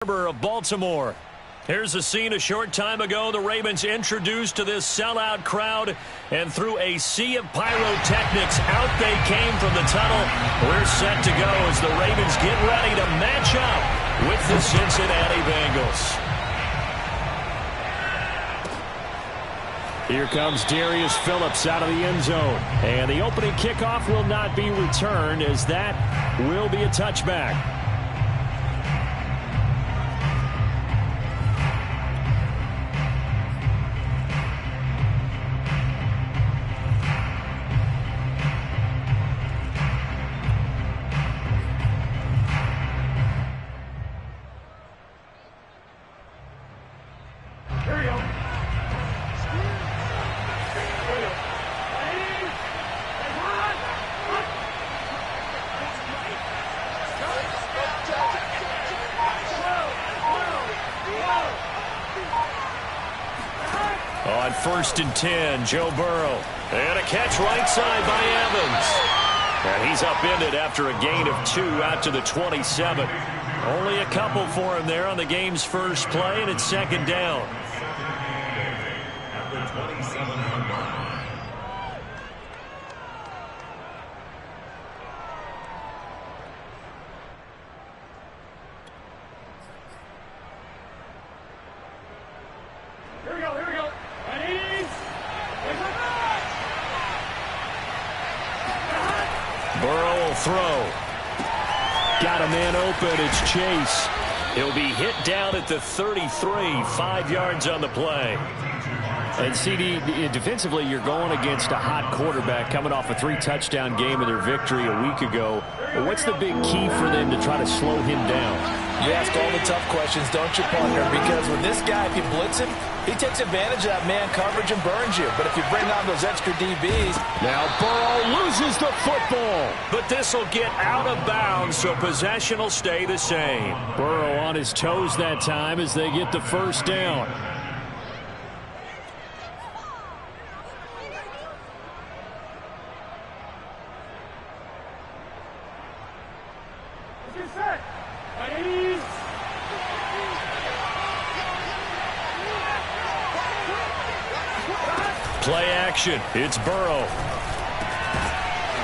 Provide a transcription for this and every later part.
Of Baltimore. Here's a scene a short time ago. The Ravens introduced to this sellout crowd, and through a sea of pyrotechnics, out they came from the tunnel. We're set to go as the Ravens get ready to match up with the Cincinnati Bengals. Here comes Darius Phillips out of the end zone, and the opening kickoff will not be returned, as that will be a touchback. On 1st and 10, Joe Burrow. And a catch right side by Evans. And he's upended after a gain of 2 out to the 27. Only a couple for him there on the game's first play, and it's second down. Burrow will throw. Got a man open. It's Chase. He'll be hit down at the 33, 5 yards on the play. And CD, defensively, you're going against a hot quarterback coming off a 3-touchdown game of their victory a week ago. What's the big key for them to try to slow him down? You ask all the tough questions, don't you, partner? Because with this guy, if you blitz him, he takes advantage of that man coverage and burns you. But if you bring on those extra DBs... Now Burrow loses the football. But this will get out of bounds, so possession will stay the same. Burrow on his toes that time as they get the first down. Play action. It's Burrow.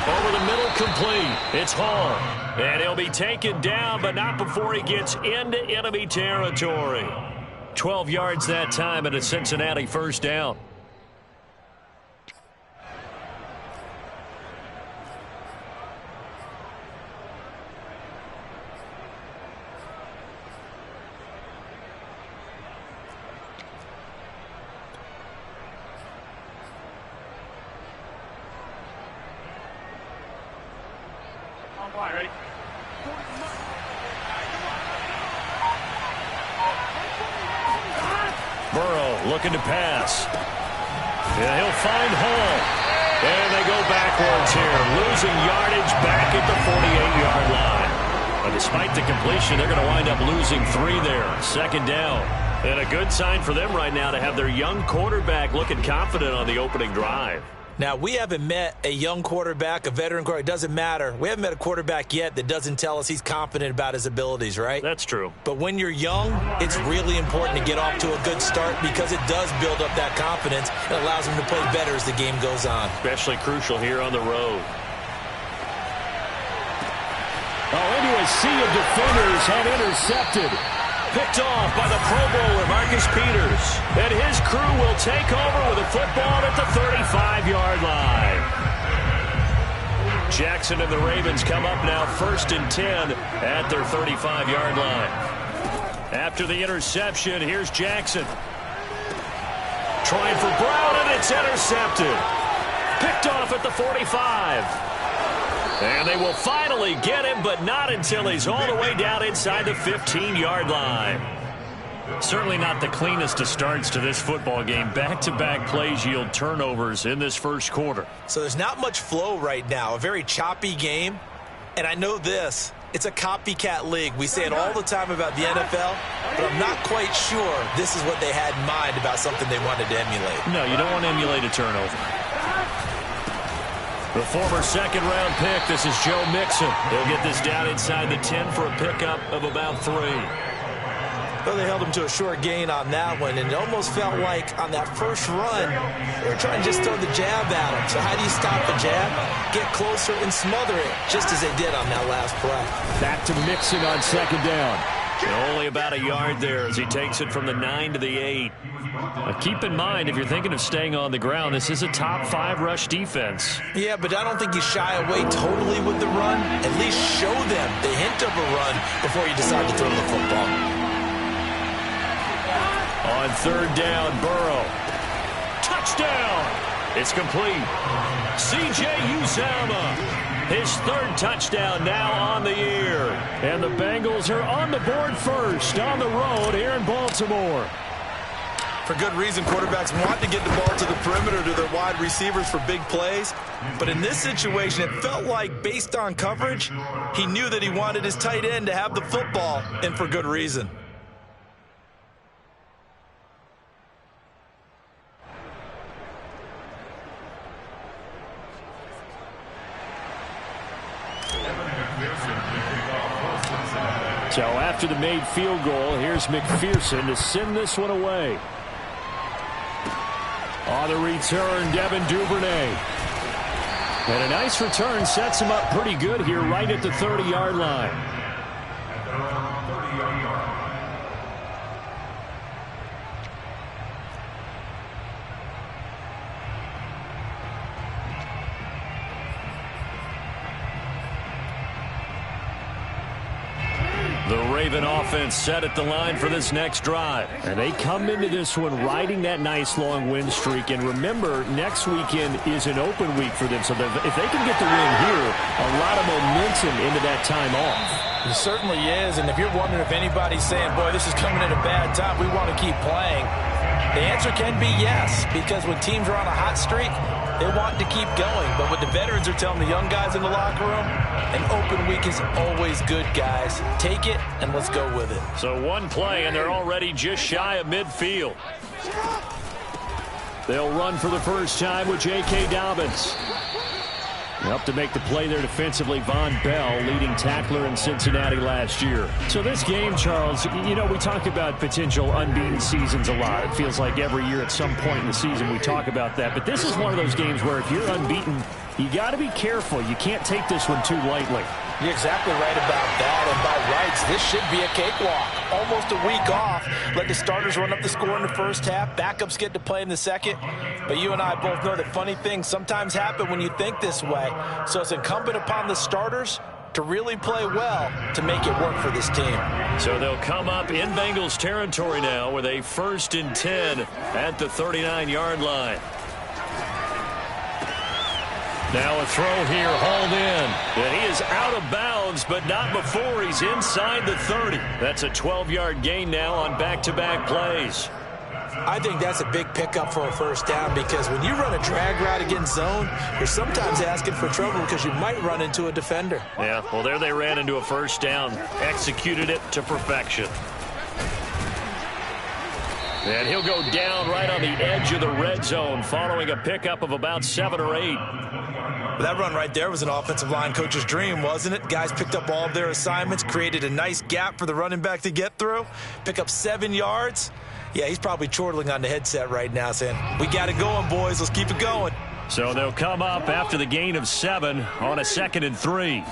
Over the middle, complete. It's Hall. And he'll be taken down, but not before he gets into enemy territory. 12 yards that time, and a Cincinnati first down. Ready? Burrow looking to pass. Yeah, he'll find Hall. And they go backwards here, losing yardage back at the 48-yard line. But despite the completion, they're going to wind up losing 3 there. Second down. And a good sign for them right now to have their young quarterback looking confident on the opening drive. Now, we haven't met a young quarterback, a veteran quarterback. It doesn't matter. We haven't met a quarterback yet that doesn't tell us he's confident about his abilities, right? That's true. But when you're young, it's really important to get off to a good start because it does build up that confidence and allows him to play better as the game goes on. Especially crucial here on the road. Oh, into a sea of defenders and intercepted. Picked off by the Pro Bowler, Marcus Peters. And his crew will take over with a football at the 35-yard line. Jackson and the Ravens come up now 1st and 10 at their 35-yard line. After the interception, here's Jackson. Trying for Brown, and it's intercepted. Picked off at the 45. And they will finally get him, but not until he's all the way down inside the 15-yard line. Certainly not the cleanest of starts to this football game. Back-to-back plays yield turnovers in this first quarter. So there's not much flow right now. A very choppy game. And I know this. It's a copycat league. We say it all the time about the NFL, but I'm not quite sure this is what they had in mind about something they wanted to emulate. No, you don't want to emulate a turnover. The former second-round pick, this is Joe Mixon. He'll get this down inside the 10 for a pickup of about 3. Well, they held him to a short gain on that one, and it almost felt like on that first run, they were trying to just throw the jab at him. So how do you stop the jab? Get closer and smother it, just as they did on that last play. Back to Mixon on second down. Only about a yard there as he takes it from the 9 to the 8. Now keep in mind, if you're thinking of staying on the ground, this is a top 5 rush defense. Yeah, but I don't think you shy away totally with the run. At least show them the hint of a run before you decide to throw the football. On third down, Burrow. Touchdown! It's complete. C.J. Uzomah. His third touchdown now on the year. And the Bengals are on the board first on the road here in Baltimore. For good reason, quarterbacks want to get the ball to the perimeter to their wide receivers for big plays. But in this situation, it felt like, based on coverage, he knew that he wanted his tight end to have the football, and for good reason. So after the made field goal, here's McPherson to send this one away. On the return, Devin Duvernay. And a nice return sets him up pretty good here right at the 30-yard line. The Raven offense set at the line for this next drive. And they come into this one riding that nice long win streak. And remember, next weekend is an open week for them. So if they can get the win here, a lot of momentum into that time off. It certainly is. And if you're wondering if anybody's saying, boy, this is coming at a bad time, we want to keep playing, the answer can be yes. Because when teams are on a hot streak, they want to keep going. But what the veterans are telling the young guys in the locker room, an open week is always good, guys. Take it, and let's go with it. So one play, and they're already just shy of midfield. They'll run for the first time with J.K. Dobbins. Up to make the play there defensively, Von Bell, leading tackler in Cincinnati last year. So this game, Charles, you know, we talk about potential unbeaten seasons a lot. It feels like every year at some point in the season we talk about that. But this is one of those games where if you're unbeaten, you got to be careful. You can't take this one too lightly. You're exactly right about that, and by rights, this should be a cakewalk. Almost a week off. Let the starters run up the score in the first half. Backups get to play in the second. But you and I both know that funny things sometimes happen when you think this way. So it's incumbent upon the starters to really play well to make it work for this team. So they'll come up in Bengals territory now with a 1st and 10 at the 39-yard line. Now a throw here, hauled in. And he is out of bounds, but not before he's inside the 30. That's a 12-yard gain now on back-to-back plays. I think that's a big pickup for a first down, because when you run a drag route against zone, you're sometimes asking for trouble because you might run into a defender. Yeah, well, there they ran into a first down, executed it to perfection. And he'll go down right on the edge of the red zone following a pickup of about 7 or 8. That run right there was an offensive line coach's dream, wasn't it? Guys picked up all of their assignments, created a nice gap for the running back to get through, pick up 7 yards. Yeah, he's probably chortling on the headset right now saying, we got it going, boys. Let's keep it going. So they'll come up after the gain of 7 on a 2nd and 3.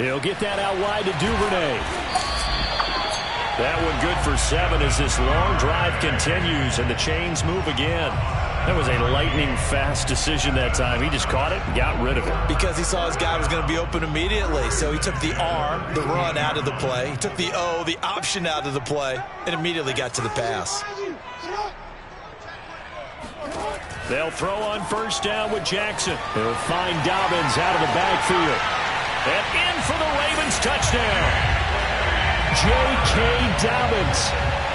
He'll get that out wide to Duvernay. That one good for 7 as this long drive continues and the chains move again. That was a lightning-fast decision that time. He just caught it and got rid of it. Because he saw his guy was going to be open immediately. So he took the R, the run, out of the play. He took the O, the option, out of the play, and immediately got to the pass. They'll throw on first down with Jackson. They'll find Dobbins out of the backfield. And in for the Ravens touchdown. J.K. Dobbins,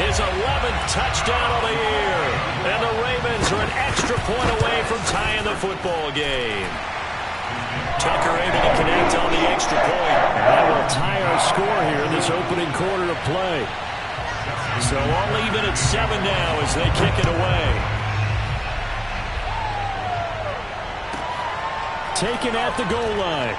his 11th touchdown of the year. And the Ravens are an extra point away from tying the football game. Tucker able to connect on the extra point. And that will tie our score here in this opening quarter of play. So all even at 7 now as they kick it away. Taken at the goal line.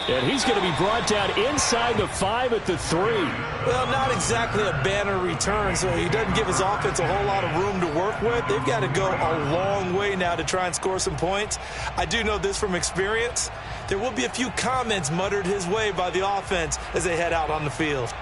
And he's going to be brought down inside the 5 at the 3. Well, not exactly a banner return, so he doesn't give his offense a whole lot of room to work with. They've got to go a long way now to try and score some points. I do know this from experience. There will be a few comments muttered his way by the offense as they head out on the field.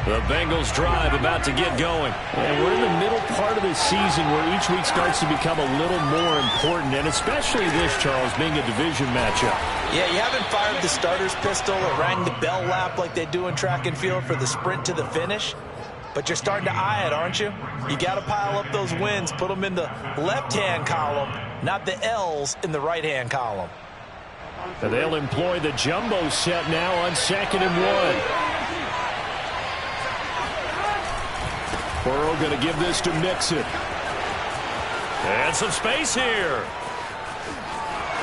The Bengals drive about to get going. And we're in the middle part of the season where each week starts to become a little more important, and especially this, Charles, being a division matchup. Yeah, you haven't fired the starter's pistol or rang the bell lap like they do in track and field for the sprint to the finish, but you're starting to eye it, aren't you? You got to pile up those wins, put them in the left-hand column, not the L's in the right-hand column. And they'll employ the jumbo set now on 2nd and 1. Burrow going to give this to Mixon. And some space here.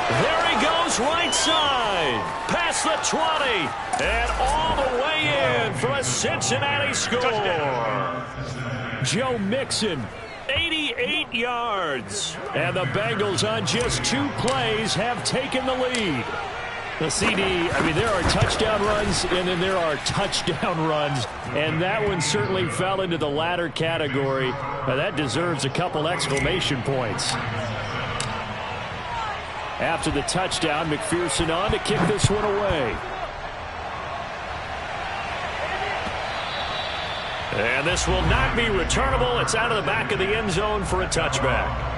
There he goes, right side. Past the 20. And all the way in for a Cincinnati score. Joe Mixon, 88 yards. And the Bengals on just 2 plays have taken the lead. The CD, I mean, there are touchdown runs, and then there are touchdown runs, and that one certainly fell into the latter category. Now, that deserves a couple exclamation points. After the touchdown, McPherson on to kick this one away. And this will not be returnable. It's out of the back of the end zone for a touchback.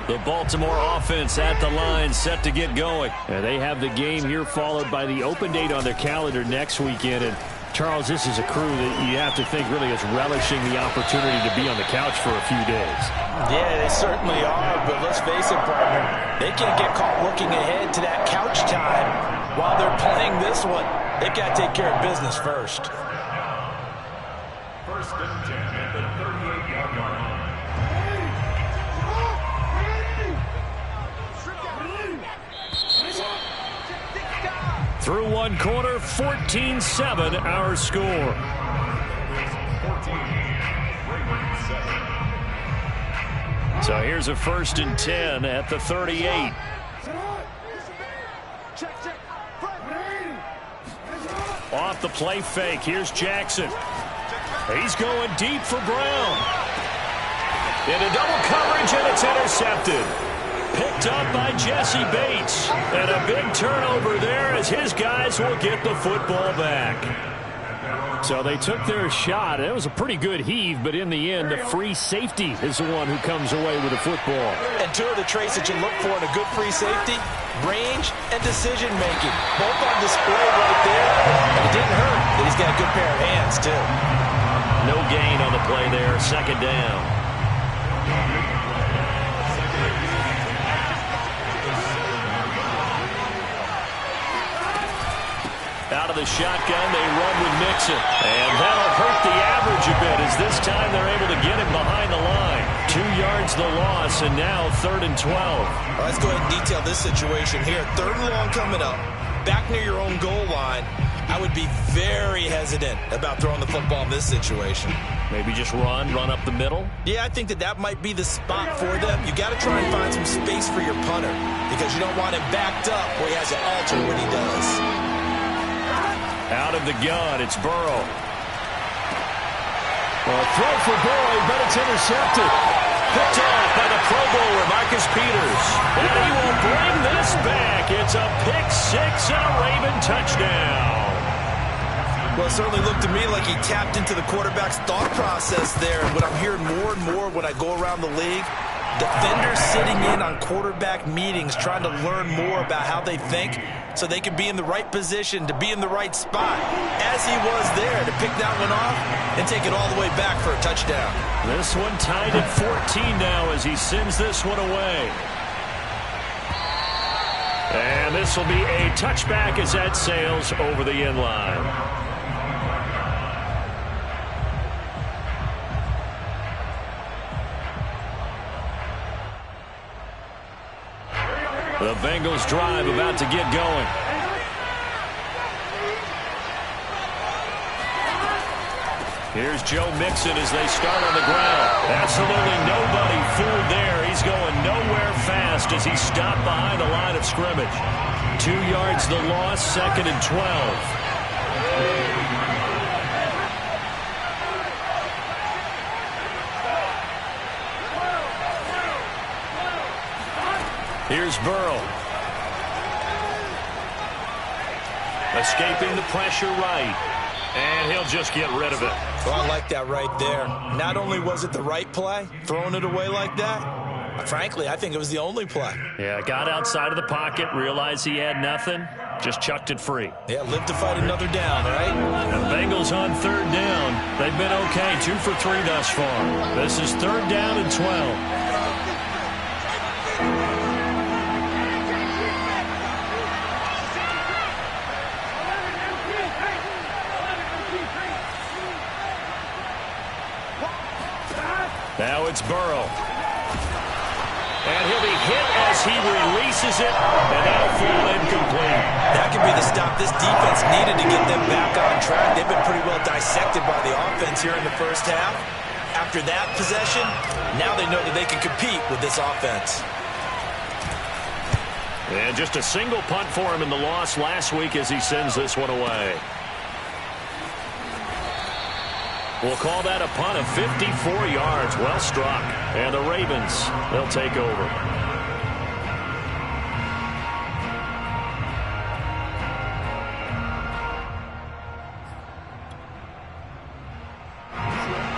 The Baltimore offense at the line, set to get going. And they have the game here followed by the open date on their calendar next weekend. And Charles, this is a crew that you have to think really is relishing the opportunity to be on the couch for a few days. Yeah, they certainly are, but let's face it, partner, they can't get caught looking ahead to that couch time while they're playing this one. They've got to take care of business first. First and 10 at the 38-yard line. Through one quarter, 14-7 our score. So here's a 1st and 10 at the 38. Off the play fake, here's Jackson. He's going deep for Brown. Into double coverage, and it's intercepted. Picked up by Jesse Bates. And a big turnover there as his guys will get the football back. So they took their shot. It was a pretty good heave, but in the end, the free safety is the one who comes away with the football. And 2 of the traits that you look for in a good free safety, range and decision-making. Both on display right there. And it didn't hurt that he's got a good pair of hands, too. No gain on the play there. 2nd down. Out of the shotgun, they run with Mixon. And that'll hurt the average a bit as this time they're able to get him behind the line. 2 yards the loss, and now 3rd and 12. Let's go ahead and detail this situation here. 3rd and long coming up, back near your own goal line. I would be very hesitant about throwing the football in this situation. Maybe just run up the middle? Yeah, I think that might be the spot for them. You got to try and find some space for your punter because you don't want him backed up where he has to alter what he does. Out of the gun, it's Burrow. Well, throw for Boyd, but it's intercepted. Picked off by the Pro Bowler, Marcus Peters. And he will bring this back. It's a pick 6 and a Raven touchdown. Well, it certainly looked to me like he tapped into the quarterback's thought process there. And what I'm hearing more and more when I go around the league, defenders sitting in on quarterback meetings trying to learn more about how they think so they can be in the right position to be in the right spot, as he was there to pick that one off and take it all the way back for a touchdown. This one tied at 14 now as he sends this one away. And this will be a touchback as that sails over the end line. The Bengals drive about to get going. Here's Joe Mixon as they start on the ground. Absolutely nobody fooled there. He's going nowhere fast as he's stopped behind the line of scrimmage. 2 yards the loss, 2nd and 12. Here's Burrow. Escaping the pressure right. And he'll just get rid of it. Well, I like that right there. Not only was it the right play, throwing it away like that, frankly, I think it was the only play. Yeah, got outside of the pocket, realized he had nothing, just chucked it free. Yeah, live to fight another down, right? The Bengals on 3rd down. They've been okay, 2 for 3 thus far. This is 3rd down and 12. Now it's Burrow. And he'll be hit as he releases it, and that'll fall incomplete. That could be the stop this defense needed to get them back on track. They've been pretty well dissected by the offense here in the first half. After that possession, now they know that they can compete with this offense. And just a single punt for him in the loss last week as he sends this one away. We'll call that a punt of 54 yards. Well struck. And the Ravens, they'll take over.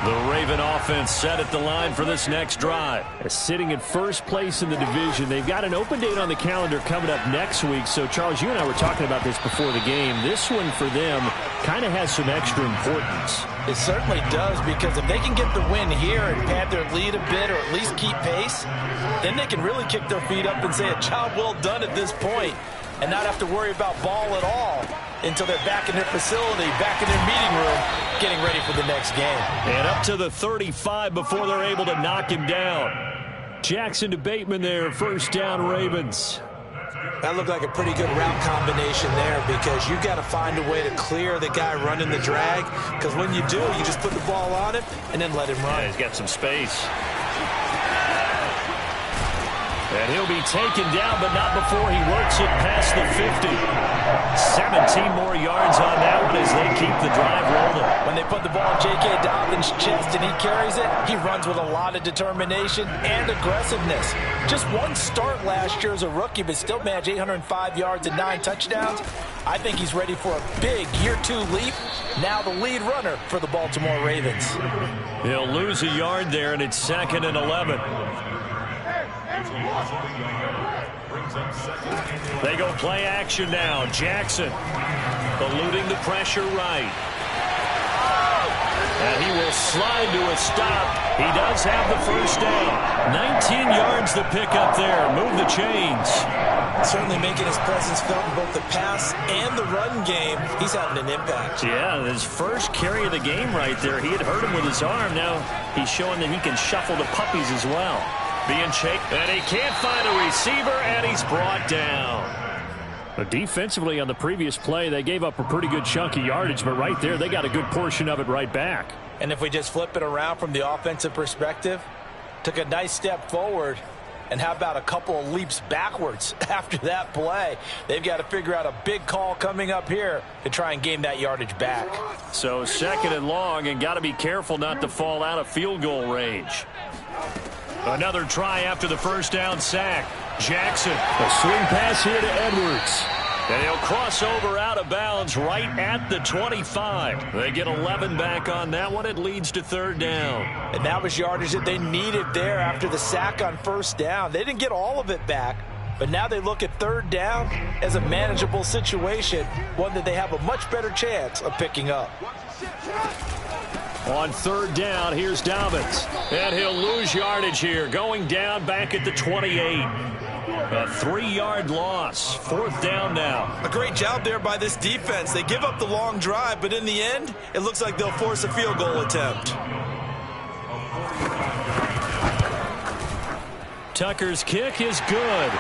The Raven offense set at the line for this next drive. Sitting in first place in the division. They've got an open date on the calendar coming up next week. So, Charles, you and I were talking about this before the game. This one for them kind of has some extra importance. It certainly does, because if they can get the win here and pad their lead a bit or at least keep pace, then they can really kick their feet up and say a job well done at this point and not have to worry about ball at all until they're back in their facility, back in their meeting room, getting ready for the next game. And up to the 35 before they're able to knock him down. Jackson to Bateman there, 1st down Ravens. That looked like a pretty good route combination there, because you got to find a way to clear the guy running the drag, because when you do, you just put the ball on him and then let him run. Yeah, he's got some space. And he'll be taken down, but not before he works it past the 50. 17 more yards on that one as they keep the drive rolling. When they put the ball in J.K. Dobbins' chest and he carries it, he runs with a lot of determination and aggressiveness. Just one start last year as a rookie, but still managed 805 yards and 9 touchdowns. I think he's ready for a big year 2 leap. Now the lead runner for the Baltimore Ravens. He'll lose a yard there, and it's 2nd and 11. They go play action now. Jackson eluding the pressure right. And he will slide to a stop. He does have the 1st down. 19 yards to pick up there. Move the chains. Certainly making his presence felt in both the pass and the run game. He's having an impact. Yeah, his first carry of the game right there. He had hurt him with his arm. Now he's showing that he can shuffle the puppies as well. Being chased, and he can't find a receiver, and he's brought down. But defensively on the previous play, they gave up a pretty good chunk of yardage, but right there, they got a good portion of it right back. And if we just flip it around from the offensive perspective, took a nice step forward, and how about a couple of leaps backwards after that play? They've got to figure out a big call coming up here to try and gain that yardage back. So 2nd and long, and got to be careful not to fall out of field goal range. Another try after the 1st down sack. Jackson, a swing pass here to Edwards. And he'll cross over out of bounds right at the 25. They get 11 back on that one. It leads to 3rd down. And that was yardage that they needed there after the sack on 1st down. They didn't get all of it back, but now they look at 3rd down as a manageable situation, one that they have a much better chance of picking up. On 3rd down, here's Dobbins. And he'll lose yardage here, going down back at the 28. A 3-yard loss. 4th down now. A great job there by this defense. They give up the long drive, but in the end, it looks like they'll force a field goal attempt. Tucker's kick is good.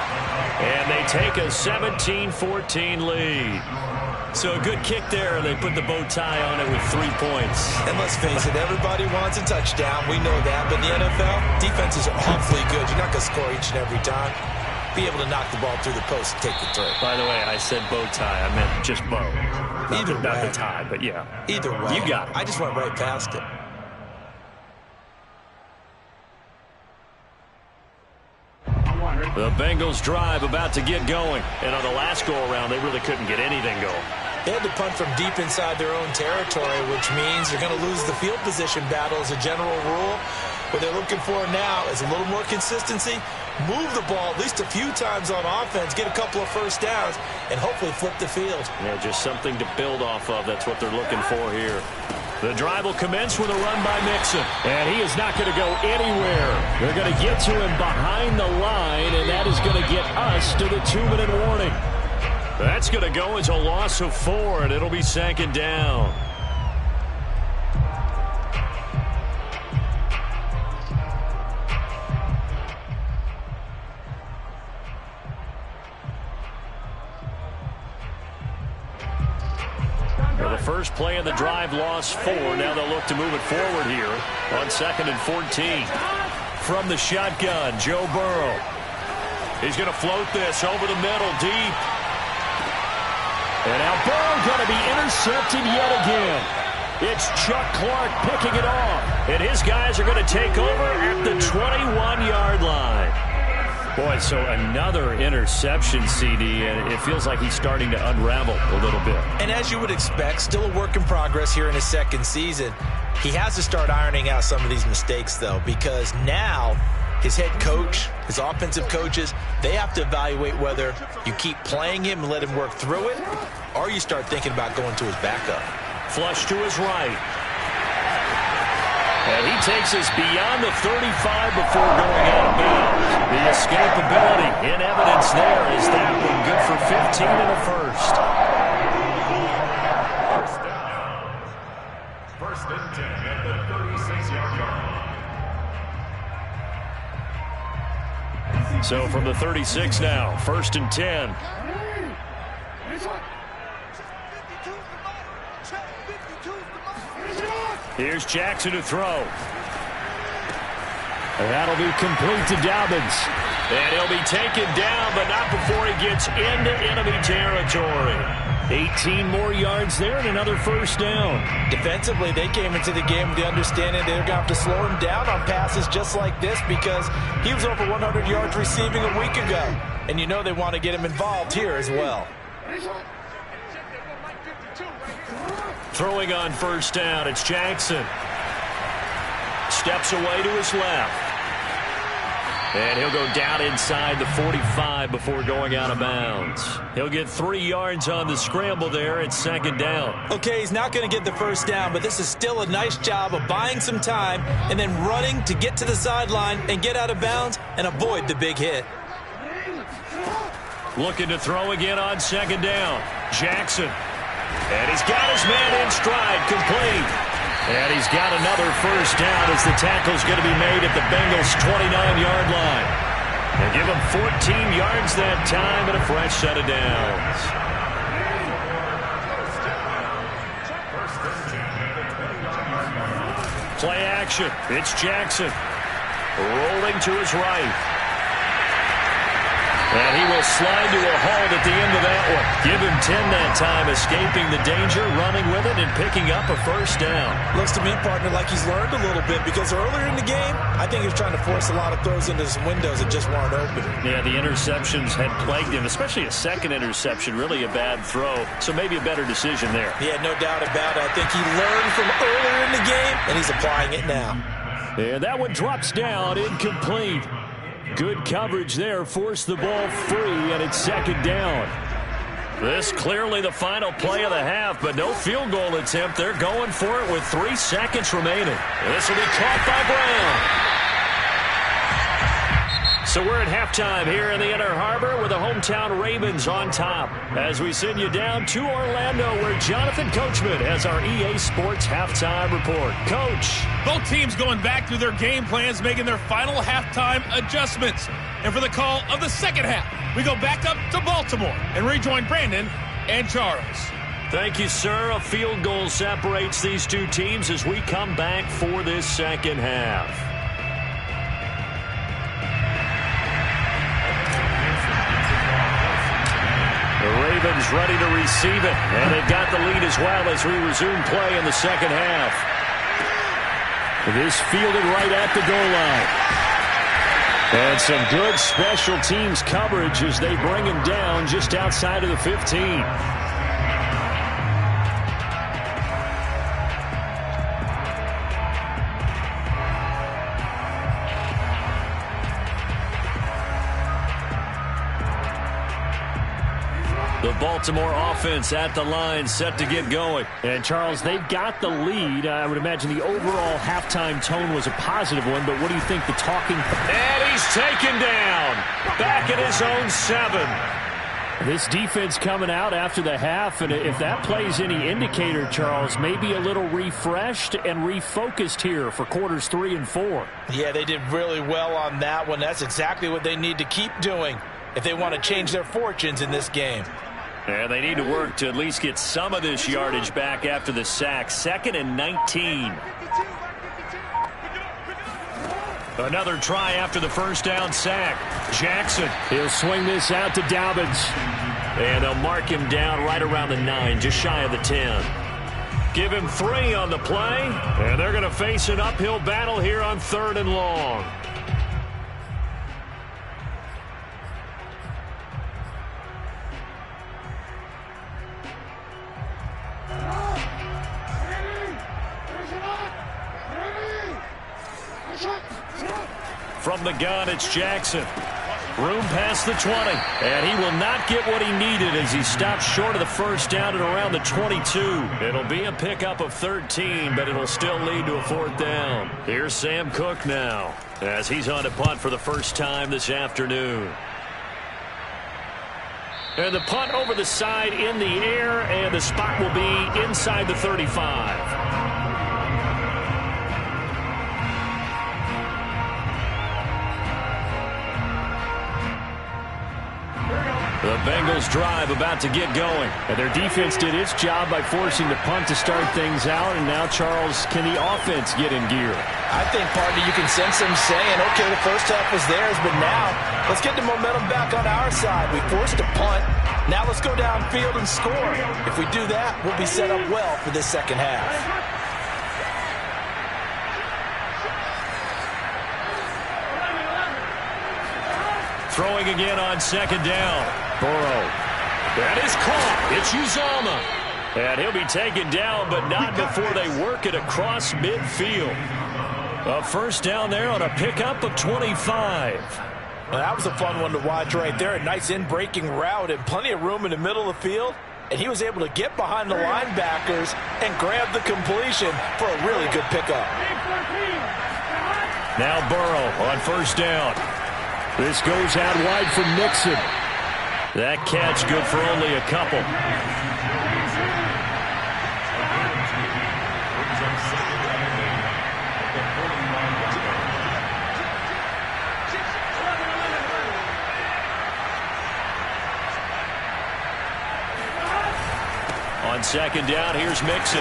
And they take a 17-14 lead. So a good kick there, and they put the bow tie on it with 3 points. And let's face it, everybody wants a touchdown. We know that. But in the NFL, defenses are awfully good. You're not going to score each and every time. Be able to knock the ball through the post and take the throw. By the way, I said bow tie. I meant just bow. Either way. Not the tie, but yeah. Either way. You got it. I just went right past it. The Bengals drive about to get going. And on the last go-around, they really couldn't get anything going. They had to punt from deep inside their own territory, which means they're going to lose the field position battle as a general rule. What they're looking for now is a little more consistency, move the ball at least a few times on offense, get a couple of first downs, and hopefully flip the field. Yeah, just something to build off of. That's what they're looking for here. The drive will commence with a run by Mixon. And he is not going to go anywhere. They're going to get to him behind the line, and that is going to get us to the 2-minute warning. That's going to go as a loss of 4, and it'll be 2nd down. Well, the first play of the drive lost 4. Now they'll look to move it forward here on 2nd and 14. From the shotgun, Joe Burrow. He's going to float this over the middle, deep. And now Burrow going to be intercepted yet again. It's Chuck Clark picking it off. And his guys are going to take over at the 21-yard line. Boy, so another interception, CD, and it feels like he's starting to unravel a little bit. And as you would expect, still a work in progress here in his second season. He has to start ironing out some of these mistakes, though, because now his head coach, his offensive coaches, they have to evaluate whether you keep playing him and let him work through it, or you start thinking about going to his backup. Flush to his right. And he takes us beyond the 35 before going out of bounds. The escapability in evidence there is that one good for 15 and a first. First down. 1st and 10 at the 36-yard line. So from the 36 now, 1st and 10. Here's Jackson to throw. And that'll be complete to Dobbins. And he'll be taken down, but not before he gets into enemy territory. 18 more yards there and another first down. Defensively, they came into the game with the understanding they're going to have to slow him down on passes just like this because he was over 100 yards receiving a week ago. And you know they want to get him involved here as well. Throwing on first down, it's Jackson. Steps away to his left. And he'll go down inside the 45 before going out of bounds. He'll get 3 yards on the scramble there at 2nd down. Okay, he's not going to get the first down, but this is still a nice job of buying some time and then running to get to the sideline and get out of bounds and avoid the big hit. Looking to throw again on 2nd down. Jackson. And he's got his man in stride, complete. And he's got another first down as the tackle's going to be made at the Bengals' 29-yard line. And give him 14 yards that time and a fresh set of downs. Play action. It's Jackson. Rolling to his right. And he will slide to a halt at the end of that one. Give him 10 that time, escaping the danger, running with it, and picking up a first down. Looks to me, partner, like he's learned a little bit because earlier in the game, I think he was trying to force a lot of throws into some windows that just weren't open. Yeah, the interceptions had plagued him, especially a second interception, really a bad throw. So maybe a better decision there. Yeah, no doubt about it. I think he learned from earlier in the game, and he's applying it now. And that one drops down, incomplete. Good coverage there, forced the ball free, and it's 2nd down. This clearly the final play of the half, but no field goal attempt. They're going for it with 3 seconds remaining. This will be caught by So we're at halftime here in the Inner Harbor with the hometown Ravens on top. As we send you down to Orlando where Jonathan Coachman has our EA Sports halftime report. Coach. Both teams going back through their game plans, making their final halftime adjustments. And for the call of the second half, we go back up to Baltimore and rejoin Brandon and Charles. Thank you, sir. A field goal separates these two teams as we come back for this second half. The Ravens ready to receive it, and they've got the lead as well as we resume play in the second half. This fielded right at the goal line. And some good special teams coverage as they bring him down just outside of the 15. The Baltimore offense at the line, set to get going. And, Charles, they've got the lead. I would imagine the overall halftime tone was a positive one, but what do you think the talking... And he's taken down. Back at his own 7. This defense coming out after the half, and if that plays any indicator, Charles, maybe a little refreshed and refocused here for quarters 3 and 4. Yeah, they did really well on that one. That's exactly what they need to keep doing if they want to change their fortunes in this game. And they need to work to at least get some of this yardage back after the sack. 2nd and 19. Another try after the first down sack. Jackson, he'll swing this out to Dobbins. And they'll mark him down right around the 9, just shy of the 10. Give him 3 on the play, and they're going to face an uphill battle here on 3rd and long. From the gun, it's Jackson. Room past the 20. And he will not get what he needed as he stops short of the first down at around the 22. It'll be a pickup of 13, but it'll still lead to a 4th down. Here's Sam Cook now as he's on to punt for the first time this afternoon. And the punt over the side in the air, and the spot will be inside the 35. The Bengals drive about to get going. And their defense did its job by forcing the punt to start things out. And now, Charles, can the offense get in gear? I think, partner, you can sense them saying, okay, the first half was theirs, but now let's get the momentum back on our side. We forced a punt. Now let's go downfield and score. If we do that, we'll be set up well for this second half. Throwing again on 2nd down. Burrow. That is caught. It's Uzomah. And he'll be taken down, but not before they work it across midfield. A first down there on a pickup of 25. Well, that was a fun one to watch right there. A nice in-breaking route and plenty of room in the middle of the field. And he was able to get behind the linebackers and grab the completion for a really good pickup. Now Burrow on first down. This goes out wide for Mixon. That catch good for only a couple. On 2nd down, here's Mixon.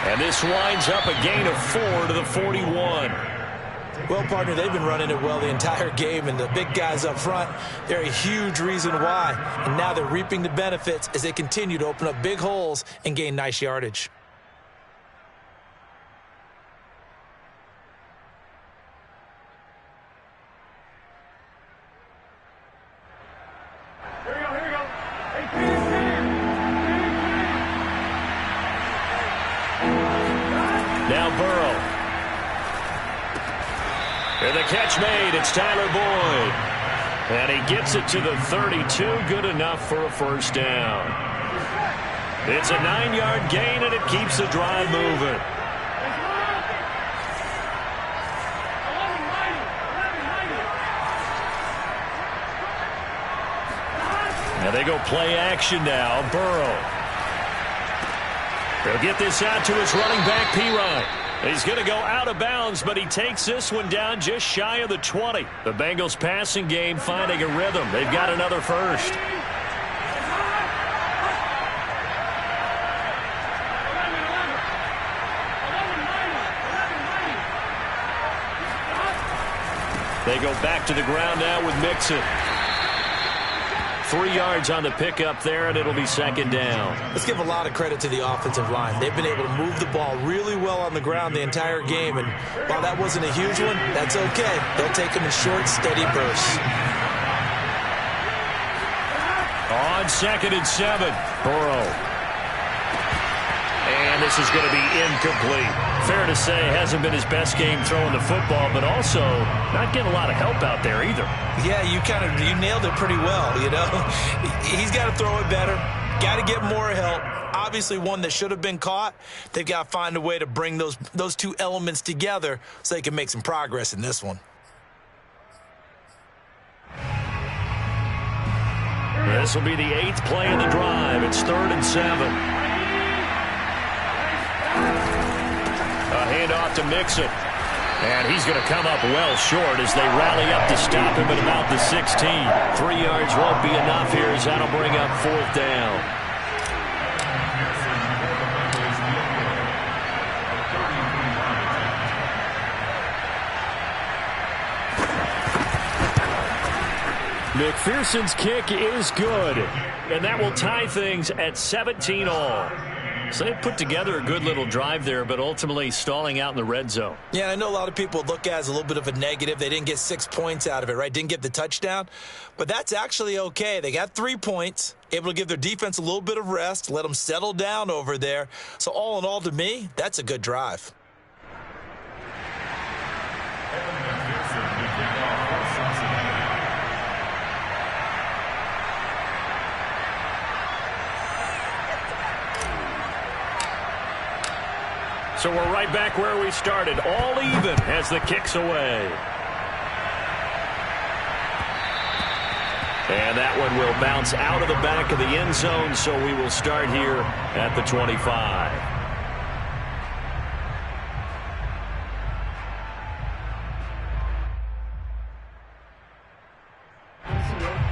And this winds up a gain of 4 to the 41. Well, partner, they've been running it well the entire game, and the big guys up front, they're a huge reason why. And now they're reaping the benefits as they continue to open up big holes and gain nice yardage. Now Burrow. And the catch made. It's Tyler Boyd. And he gets it to the 32. Good enough for a first down. It's a 9-yard gain, and it keeps the drive moving. They go play action now. Burrow. They'll get this out to his running back, P-Ryan. He's going to go out of bounds, but he takes this one down just shy of the 20. The Bengals passing game finding a rhythm. They've got another first. They go back to the ground now with Mixon. 3 yards on the pickup there, and it'll be second down. Let's give a lot of credit to the offensive line. They've been able to move the ball really well on the ground the entire game, and while that wasn't a huge one, that's okay. They'll take them in short, steady bursts. On 2nd and 7, Burrow. And this is going to be incomplete. Fair to say, hasn't been his best game throwing the football, but also not getting a lot of help out there either. Yeah, you nailed it pretty well, you know. He's got to throw it better. Got to get more help. Obviously one that should have been caught. They've got to find a way to bring those two elements together so they can make some progress in this one. This will be the 8th play of the drive. It's 3rd and 7. A handoff to Mixon. And he's going to come up well short as they rally up to stop him at about the 16. 3 yards won't be enough here as that'll bring up 4th down. McPherson's kick is good, and that will tie things at 17 all. So they put together a good little drive there, but ultimately stalling out in the red zone. Yeah, I know a lot of people look at it as a little bit of a negative. They didn't get 6 points out of it, right? Didn't get the touchdown. But that's actually okay. They got 3 points, able to give their defense a little bit of rest, let them settle down over there. So all in all, to me, that's a good drive. So we're right back where we started, all even as the kick's away. And that one will bounce out of the back of the end zone, so we will start here at the 25.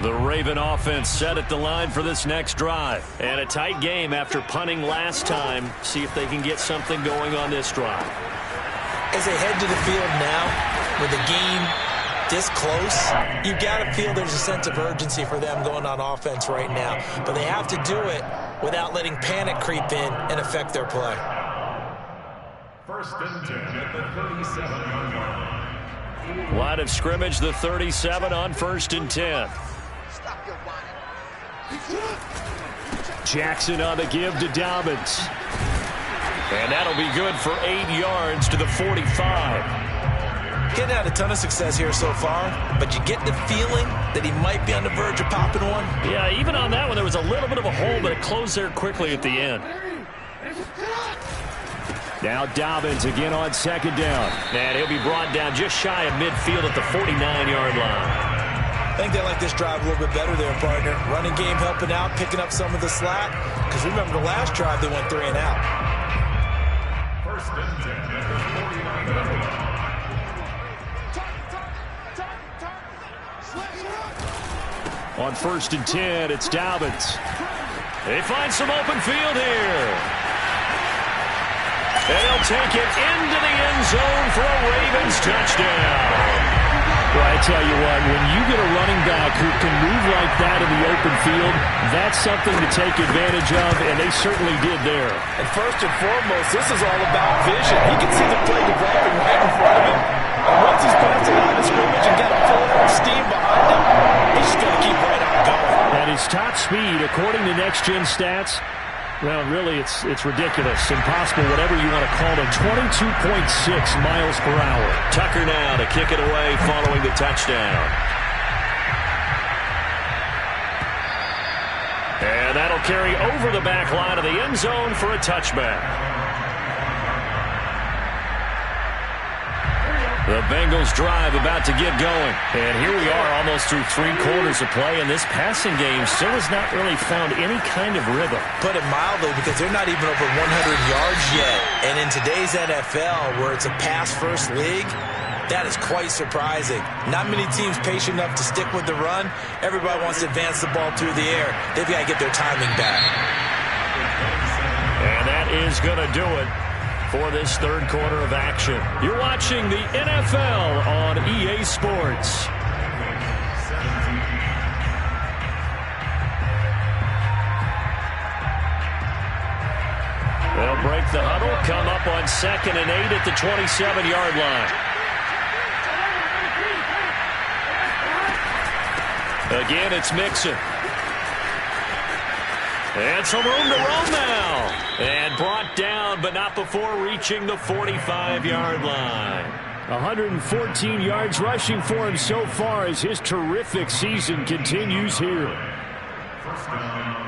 The Raven offense set at the line for this next drive. And a tight game after punting last time. See if they can get something going on this drive. As they head to the field now, with the game this close, you've got to feel there's a sense of urgency for them going on offense right now. But they have to do it without letting panic creep in and affect their play. 1st and 10 at the 37-yard line. Line of scrimmage, the 37 on 1st and 10. Jackson on the give to Dobbins. And that'll be good for 8 yards to the 45. Getting had a ton of success here so far, but you get the feeling that he might be on the verge of popping one. Yeah, even on that one, there was a little bit of a hole, but it closed there quickly at the end. Now Dobbins again on 2nd down. And he'll be brought down just shy of midfield at the 49-yard line. I think they like this drive a little bit better there, partner. Running game helping out, picking up some of the slack. Because remember the last drive, they went 3 and out. 1st and 10 at the 49-yard line. On 1st and 10, it's Dobbins. They find some open field here. And they'll take it into the end zone for a Ravens touchdown. Well, I tell you what, when you get a running back who can move like that in the open field, that's something to take advantage of, and they certainly did there. And first and foremost, this is all about vision. He can see the play developing right in front of him. And once he's past the line of scrimmage and got full steam behind him, he's just going to keep right on going. And his top speed, according to Next Gen Stats, well, really, it's ridiculous. Impossible, whatever you want to call it. 22.6 miles per hour. Tucker now to kick it away following the touchdown. And that'll carry over the back line of the end zone for a touchback. The Bengals drive about to get going. And here we are almost through 3 quarters of play, and this passing game still has not really found any kind of rhythm. Put it mildly, because they're not even over 100 yards yet. And in today's NFL, where it's a pass-first league, that is quite surprising. Not many teams patient enough to stick with the run. Everybody wants to advance the ball through the air. They've got to get their timing back. And that is going to do it for this third quarter of action. You're watching the NFL on EA Sports. They'll break the huddle, come up on 2nd and 8 at the 27-yard line. Again, it's Mixon. And some room to roam now. And brought down, but not before reaching the 45-yard line. 114 yards rushing for him so far as his terrific season continues here. First down,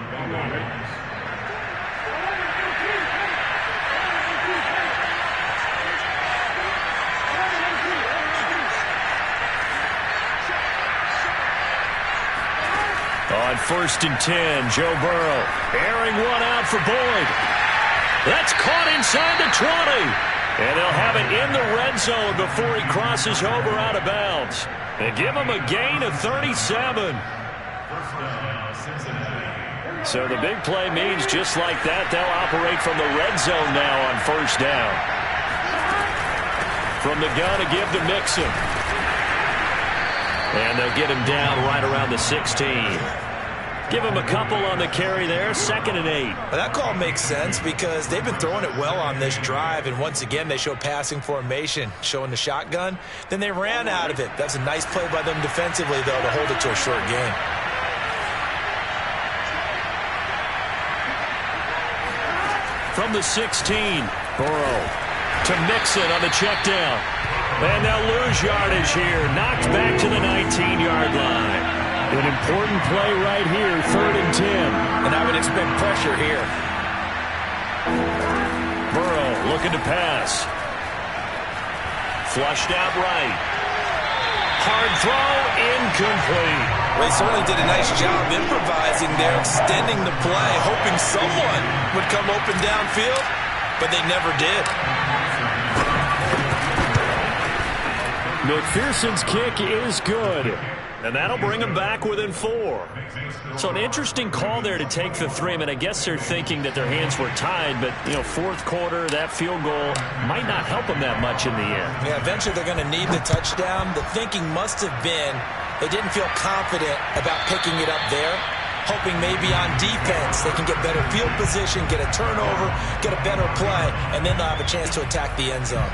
On 1st and 10, Joe Burrow airing one out for Boyd. That's caught inside the 20. And they'll have it in the red zone before he crosses over out of bounds. They give him a gain of 37. So the big play means just like that, they'll operate from the red zone now on 1st down. From the gun to give to Mixon. And they'll get him down right around the 16. Give him a couple on the carry there, 2nd and 8. Well, that call makes sense because they've been throwing it well on this drive, and once again they show passing formation, showing the shotgun. Then they ran out of it. That's a nice play by them defensively, though, to hold it to a short gain. From the 16, Burrow to Mixon on the check down. And they'll lose yardage here. Knocked back to the 19-yard line. An important play right here, 3rd and 10. And I would expect pressure here. Burrow looking to pass. Flushed out right. Hard throw, incomplete. Well, he certainly did a nice job improvising there, extending the play, hoping someone would come open downfield, but they never did. McPherson's kick is good. And that'll bring them back within 4. So an interesting call there to take the 3. I mean, I guess they're thinking that their hands were tied, but, you know, 4th quarter, that field goal might not help them that much in the end. Yeah, eventually they're going to need the touchdown. The thinking must have been they didn't feel confident about picking it up there, hoping maybe on defense they can get better field position, get a turnover, get a better play, and then they'll have a chance to attack the end zone.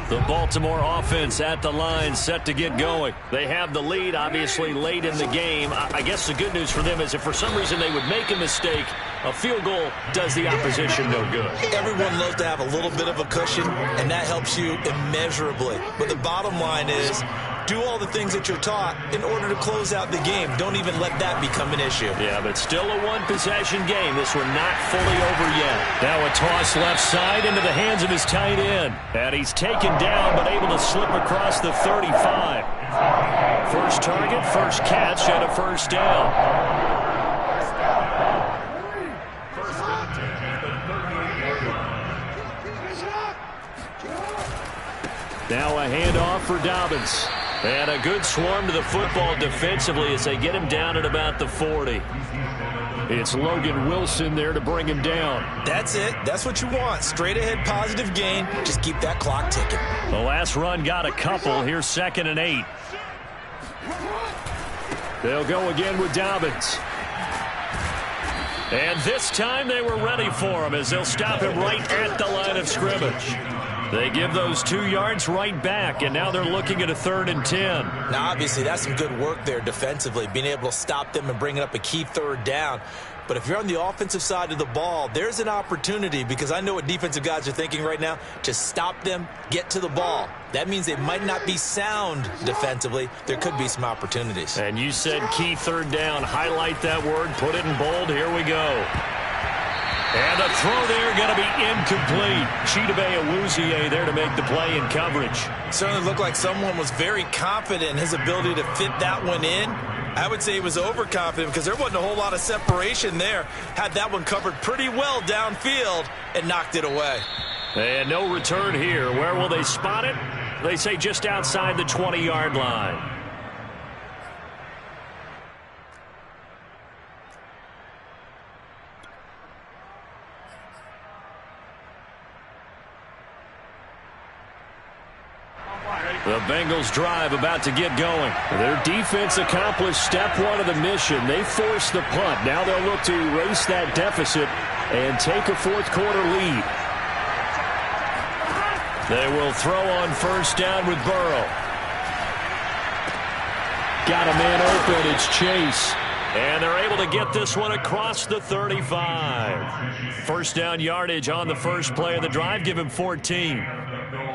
The Baltimore offense at the line, set to get going. They have the lead, obviously, late in the game. I guess the good news for them is if for some reason they would make a mistake, a field goal does the opposition no good. Everyone loves to have a little bit of a cushion, and that helps you immeasurably. But the bottom line is, do all the things that you're taught in order to close out the game. Don't even let that become an issue. Yeah, but still a one-possession game. This one not fully over yet. Now a toss left side into the hands of his tight end. And he's taken down, but able to slip across the 35. First target, first catch, and a 1st down. Now a handoff for Dobbins. And a good swarm to the football defensively as they get him down at about the 40. It's Logan Wilson there to bring him down. That's it. That's what you want. Straight ahead positive gain. Just keep that clock ticking. The last run got a couple. Here's 2nd and 8. They'll go again with Dobbins. And this time they were ready for him as they'll stop him right at the line of scrimmage. They give those 2 yards right back, and now they're looking at a 3rd and 10. Now, obviously, that's some good work there defensively, being able to stop them and bringing up a key 3rd down. But if you're on the offensive side of the ball, there's an opportunity, because I know what defensive guys are thinking right now, to stop them, get to the ball. That means they might not be sound defensively. There could be some opportunities. And you said key 3rd down. Highlight that word, put it in bold. Here we go. And the throw there going to be incomplete. Chidobe Awuzie there to make the play in coverage. Certainly looked like someone was very confident in his ability to fit that one in. I would say he was overconfident because there wasn't a whole lot of separation there. Had that one covered pretty well downfield and knocked it away. And no return here. Where will they spot it? They say just outside the 20-yard line. The Bengals drive about to get going. Their defense accomplished step 1 of the mission. They forced the punt. Now they'll look to erase that deficit and take a 4th quarter lead. They will throw on 1st down with Burrow. Got a man open. It's Chase. And they're able to get this one across the 35. 1st down yardage on the first play of the drive. Give him 14.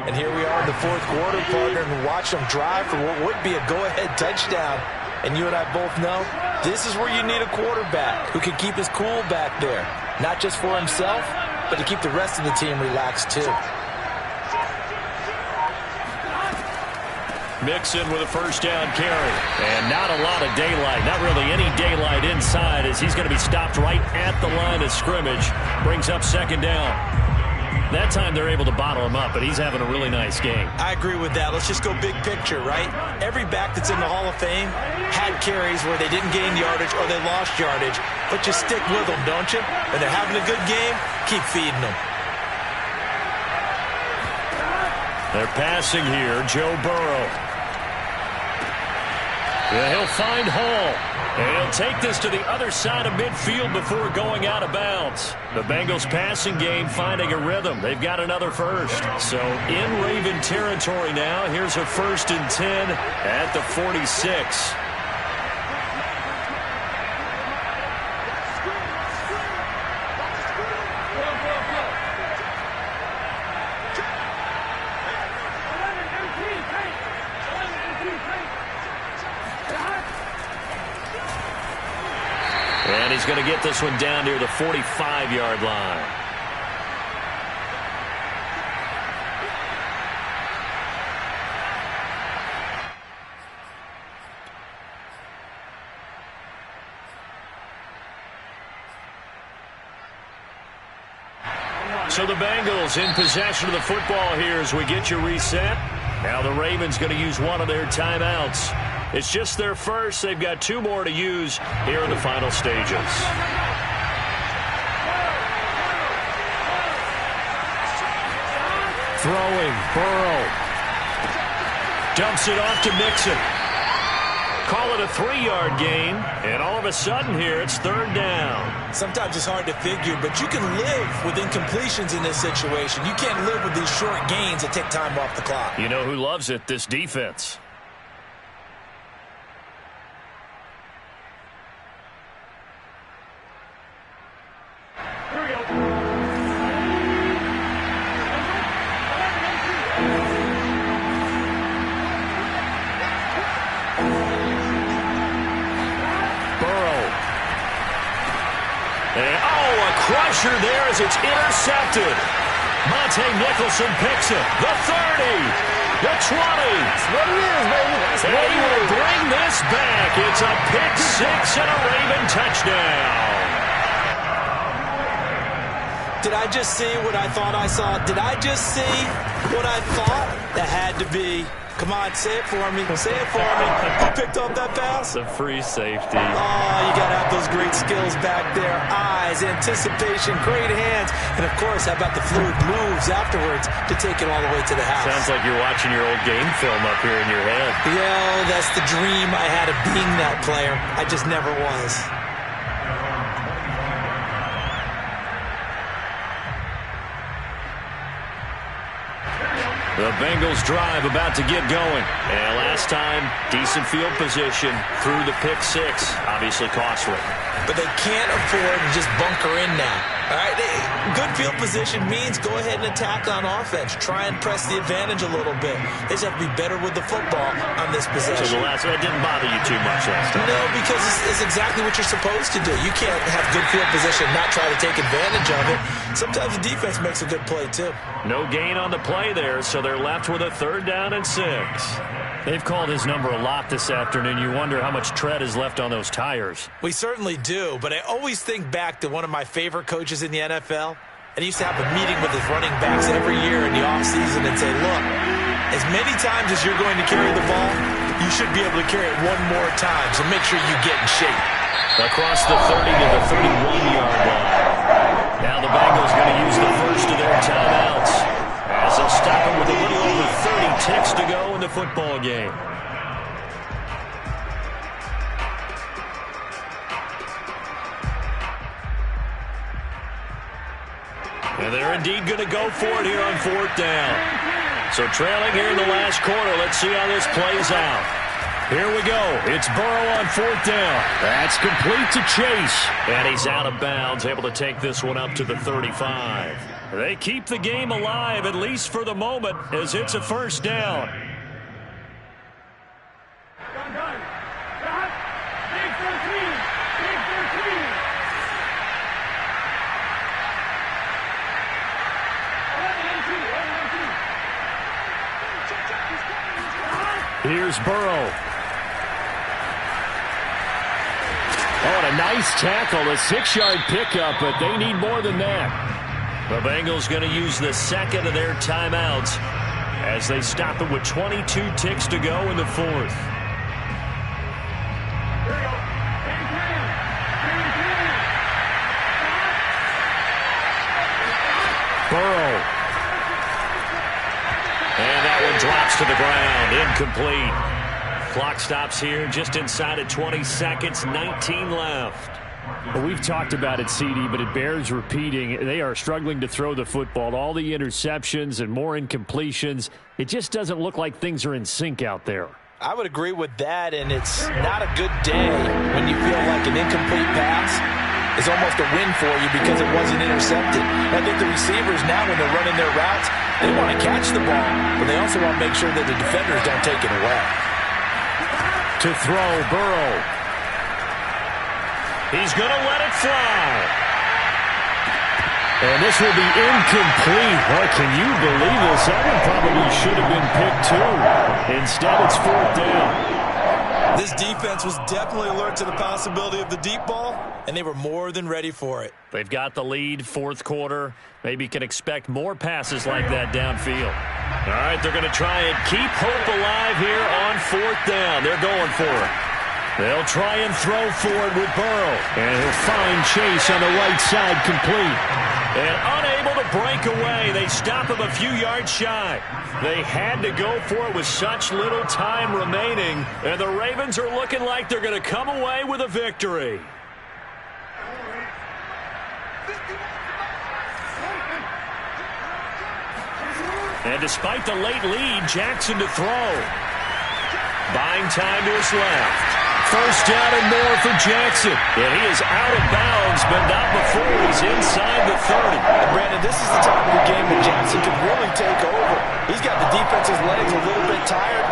And here we are in the 4th quarter, partner, and watch them drive for what would be a go-ahead touchdown. And you and I both know this is where you need a quarterback who can keep his cool back there. Not just for himself, but to keep the rest of the team relaxed too. Mixon with a 1st down carry. And not a lot of daylight. Not really any daylight inside as he's going to be stopped right at the line of scrimmage. Brings up 2nd down. That time they're able to bottle him up, but he's having a really nice game. I agree with that. Let's just go big picture, right? Every back that's in the Hall of Fame had carries where they didn't gain yardage or they lost yardage, but you stick with them, don't you? When they're having a good game, keep feeding them. They're passing here. Joe Burrow. Yeah, he'll find Hall. And he'll take this to the other side of midfield before going out of bounds. The Bengals passing game finding a rhythm. They've got another 1st. So in Raven territory now. Here's a 1st and 10 at the 46. And he's going to get this one down near the 45-yard line. So the Bengals in possession of the football here as we get you reset. Now the Ravens going to use one of their timeouts. It's just their first. They've got 2 more to use here in the final stages. Throwing, Burrow. Dumps it off to Mixon. Call it a 3-yard gain, and all of a sudden here it's 3rd down. Sometimes it's hard to figure, but you can live with incompletions in this situation. You can't live with these short gains that take time off the clock. You know who loves it? This defense. Crusher there as it's intercepted. Monte Nicholson picks it. The 30. The 20. That's what it is, baby. That's and what he will bring this back. It's a pick 6 and a Raven touchdown. Did I just see what I thought I saw? Did I just see what I thought? That had to be. Come on, say it for me. Say it for me. Who picked up that pass? It's a free safety. Oh, you got to have those great skills back there. Eyes, anticipation, great hands. And, of course, how about the fluid moves afterwards to take it all the way to the house? Sounds like you're watching your old game film up here in your head. Yeah, that's the dream I had of being that player. I just never was. The Bengals drive about to get going. And last time, decent field position through the pick six. Obviously costly. But they can't afford to just bunker in now. All right, good field position means go ahead and attack on offense. Try and press the advantage a little bit. They just have to be better with the football on this possession. So that didn't bother you too much last time? No, because it's exactly what you're supposed to do. You can't have good field position and not try to take advantage of it. Sometimes the defense makes a good play, too. No gain on the play there, so they're left with a 3rd down and 6. They've called his number a lot this afternoon. You wonder how much tread is left on those tires. We certainly do, but I always think back to one of my favorite coaches in the NFL, and he used to have a meeting with his running backs every year in the offseason and say, look, as many times as you're going to carry the ball, you should be able to carry it one more time, so make sure you get in shape. Across the 30 to the 31-yard line. Now the Bengals going to use the first of their timeouts as they'll stop him with a little over 30 ticks to go in the football game. And they're indeed going to go for it here on 4th down. So trailing here in the last quarter. Let's see how this plays out. Here we go. It's Burrow on 4th down. That's complete to Chase. And he's out of bounds, able to take this one up to the 35. They keep the game alive, at least for the moment, as it's a 1st down. Here's Burrow. Oh, and a nice tackle, a 6-yard pickup, but they need more than that. The Bengals going to use the 2nd of their timeouts as they stop it with 22 ticks to go in the 4th. Burrow. And that one drops to the ground, incomplete. Clock stops here just inside of 20 seconds, 19 left. Well, we've talked about it, CD, but it bears repeating. They are struggling to throw the football. All the interceptions and more incompletions. It just doesn't look like things are in sync out there. I would agree with that, and it's not a good day when you feel like an incomplete pass is almost a win for you because it wasn't intercepted. I think the receivers now, when they're running their routes, they want to catch the ball, but they also want to make sure that the defenders don't take it away. To throw, Burrow. He's going to let it fly. And this will be incomplete. Oh, can you believe this? That one probably should have been picked too. Instead, it's 4th down. This defense was definitely alert to the possibility of the deep ball, and they were more than ready for it. They've got the lead, 4th quarter. Maybe can expect more passes like that downfield. All right, they're going to try and keep hope alive here on 4th down. They're going for it. They'll try and throw for it with Burrow. And he'll find Chase on the right side complete. And unable to break away. They stop him a few yards shy. They had to go for it with such little time remaining. And the Ravens are looking like they're going to come away with a victory. And despite the late lead, Jackson to throw. Buying time to his left. 1st down and more for Jackson. And he is out of bounds, but not before he's inside the 30. And Brandon, this is the time of the game that Jackson can really take over. He's got the defense's legs a little bit tired,